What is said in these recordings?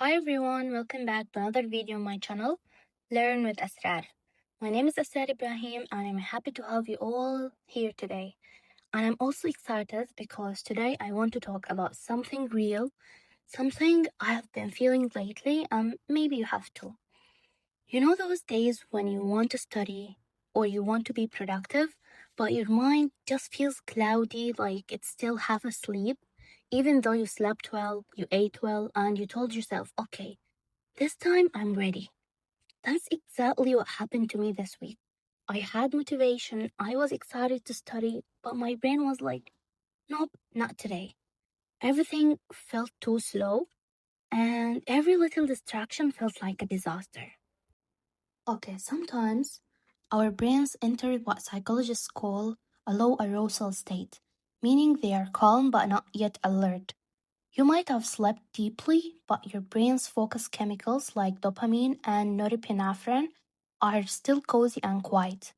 Hi everyone, welcome back to another video on my channel, Learn with Asrar. My name is Asrar Ibrahim and I'm happy to have you all here today. And I'm also excited because today I want to talk about something real, something I have been feeling lately and maybe you have too. You know those days when you want to study or you want to be productive, but your mind just feels cloudy like it's still half asleep, even though you slept well, you ate well, and you told yourself, okay, this time I'm ready. That's exactly what happened to me this week. I had motivation, I was excited to study, but my brain was like, nope, not today. Everything felt too slow, and every little distraction felt like a disaster. Okay, sometimes our brains enter what psychologists call a low arousal state, meaning they are calm but not yet alert. You might have slept deeply, but your brain's focus chemicals like dopamine and norepinephrine are still cozy and quiet.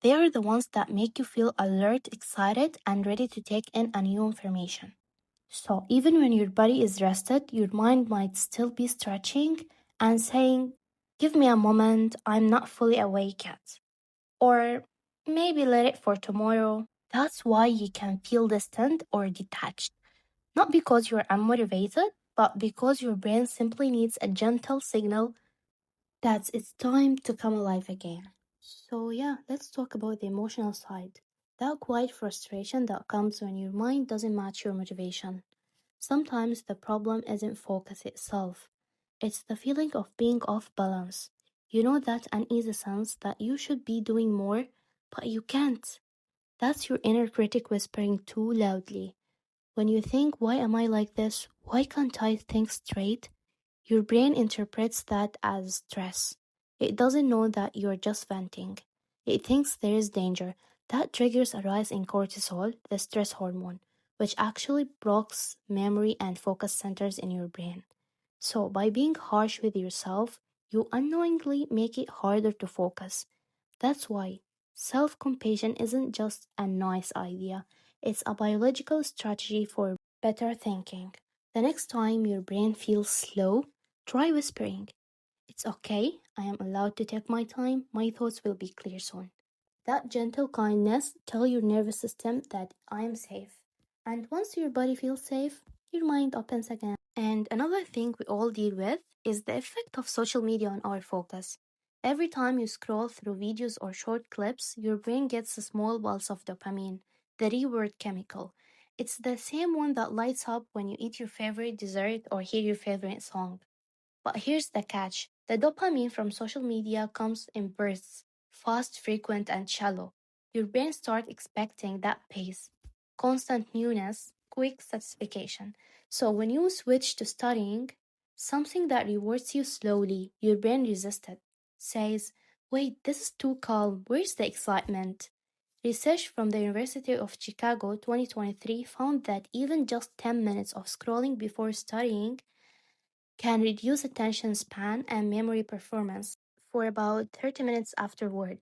They are the ones that make you feel alert, excited, and ready to take in a new information. So, even when your body is rested, your mind might still be stretching and saying, give me a moment, I'm not fully awake yet. Or maybe let it for tomorrow. That's why you can feel distant or detached. Not because you're unmotivated, but because your brain simply needs a gentle signal that it's time to come alive again. So, yeah, let's talk about the emotional side. That quiet frustration that comes when your mind doesn't match your motivation. Sometimes the problem isn't focus itself, it's the feeling of being off balance. You know that uneasy sense that you should be doing more, but you can't. That's your inner critic whispering too loudly. When you think, why am I like this? Why can't I think straight? Your brain interprets that as stress. It doesn't know that you're just venting. It thinks there is danger. That triggers a rise in cortisol, the stress hormone, which actually blocks memory and focus centers in your brain. So, by being harsh with yourself, you unknowingly make it harder to focus. That's why self compassion isn't just a nice idea, it's a biological strategy for better thinking. The next time your brain feels slow, try whispering. It's okay, I am allowed to take my time, my thoughts will be clear soon. That gentle kindness tells your nervous system that I am safe. And once your body feels safe, your mind opens again. And another thing we all deal with is the effect of social media on our focus. Every time you scroll through videos or short clips, your brain gets a small pulse of dopamine, the reward chemical. It's the same one that lights up when you eat your favorite dessert or hear your favorite song. But here's the catch. The dopamine from social media comes in bursts, fast, frequent, and shallow. Your brain starts expecting that pace, constant newness, quick satisfaction. So when you switch to studying, something that rewards you slowly, your brain resists it, says, wait, this is too calm, where's the excitement? Research from the University of Chicago 2023 found that even just 10 minutes of scrolling before studying can reduce attention span and memory performance for about 30 minutes afterward.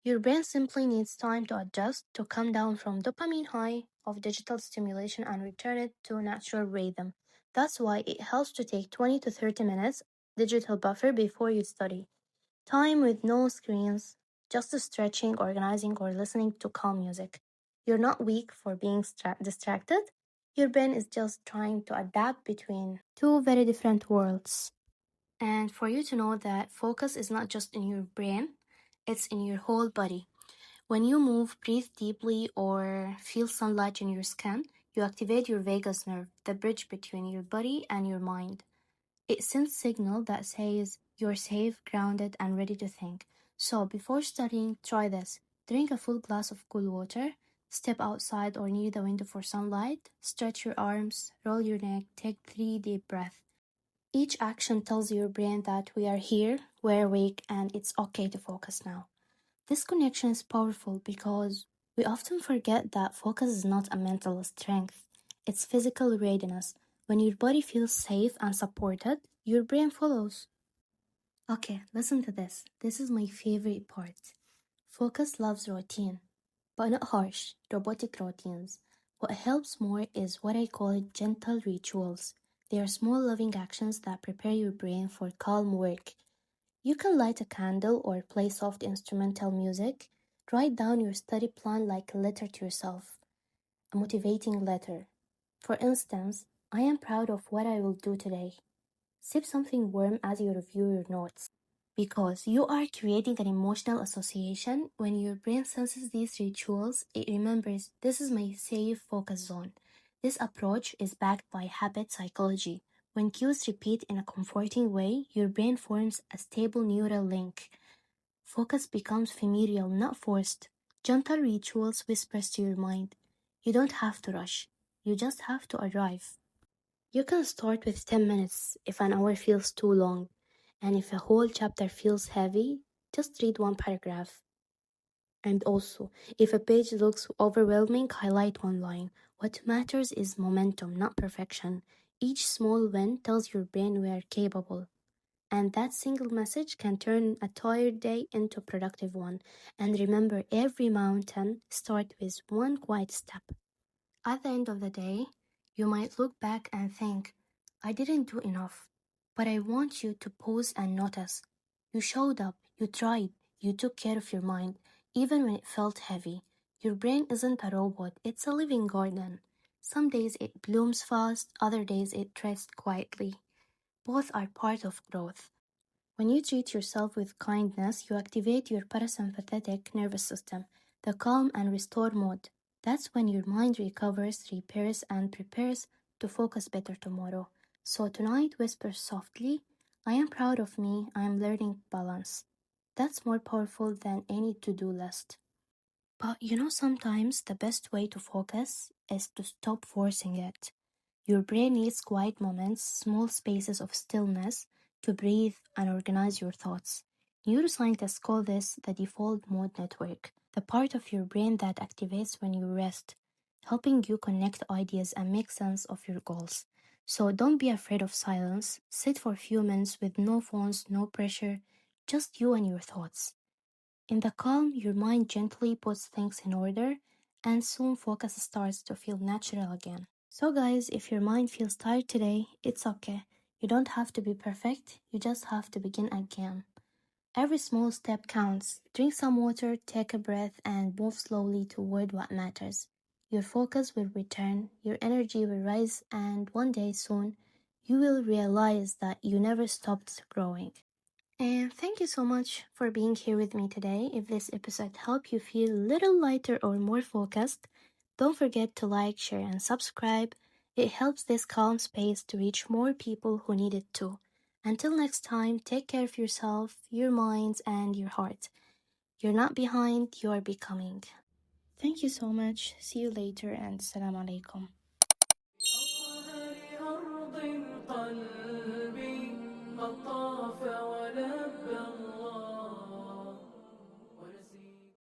Your brain simply needs time to adjust to come down from dopamine high of digital stimulation and return it to natural rhythm. That's why it helps to take 20 to 30 minutes digital buffer before you study. Time with no screens, just stretching, organizing, or listening to calm music. You're not weak for being distracted. Your brain is just trying to adapt between two very different worlds. And for you to know that focus is not just in your brain, it's in your whole body. When you move, breathe deeply, or feel sunlight in your skin, you activate your vagus nerve, the bridge between your body and your mind. It sends signal that says you're safe, grounded, and ready to think. So before studying, try this. Drink a full glass of cool water, step outside or near the window for sunlight, stretch your arms, roll your neck, take 3 deep breaths. Each action tells your brain that we are here, we're awake, and it's okay to focus now. This connection is powerful because we often forget that focus is not a mental strength, it's physical readiness. When your body feels safe and supported, your brain follows. Okay, listen to this. This is my favorite part. Focus loves routine, but not harsh, robotic routines. What helps more is what I call gentle rituals. They are small loving actions that prepare your brain for calm work. You can light a candle or play soft instrumental music. Write down your study plan like a letter to yourself, a motivating letter. For instance, I am proud of what I will do today. Sip something warm as you review your notes. Because you are creating an emotional association, when your brain senses these rituals, it remembers this is my safe focus zone. This approach is backed by habit psychology. When cues repeat in a comforting way, your brain forms a stable neural link. Focus becomes familial, not forced. Gentle rituals whispers to your mind. You don't have to rush. You just have to arrive. You can start with 10 minutes if an hour feels too long, and if a whole chapter feels heavy, just read one paragraph. And also, if a page looks overwhelming, highlight one line. What matters is momentum, not perfection. Each small win tells your brain we are capable. And that single message can turn a tired day into a productive one. And remember, every mountain starts with one quiet step. At the end of the day, you might look back and think, I didn't do enough. But I want you to pause and notice. You showed up, you tried, you took care of your mind, even when it felt heavy. Your brain isn't a robot, it's a living garden. Some days it blooms fast, other days it rests quietly. Both are part of growth. When you treat yourself with kindness, you activate your parasympathetic nervous system, the calm and restore mode. That's when your mind recovers, repairs, and prepares to focus better tomorrow. So tonight, whisper softly, I am proud of me, I am learning balance. That's more powerful than any to do list. But sometimes the best way to focus is to stop forcing it. Your brain needs quiet moments, small spaces of stillness to breathe and organize your thoughts. Neuroscientists call this the default mode network, the part of your brain that activates when you rest, helping you connect ideas and make sense of your goals. So don't be afraid of silence. Sit for a few minutes with no phones, no pressure, just you and your thoughts. In the calm, your mind gently puts things in order, and soon focus starts to feel natural again. So, guys, if your mind feels tired today, it's okay. You don't have to be perfect, you just have to begin again. Every small step counts. Drink some water, take a breath, and move slowly toward what matters. Your focus will return, your energy will rise, and one day soon, you will realize that you never stopped growing. And thank you so much for being here with me today. If this episode helped you feel a little lighter or more focused, don't forget to like, share, and subscribe. It helps this calm space to reach more people who need it too. Until next time, take care of yourself, your minds, and your heart. You're not behind, you are becoming. Thank you so much. See you later, and Assalamu alaikum.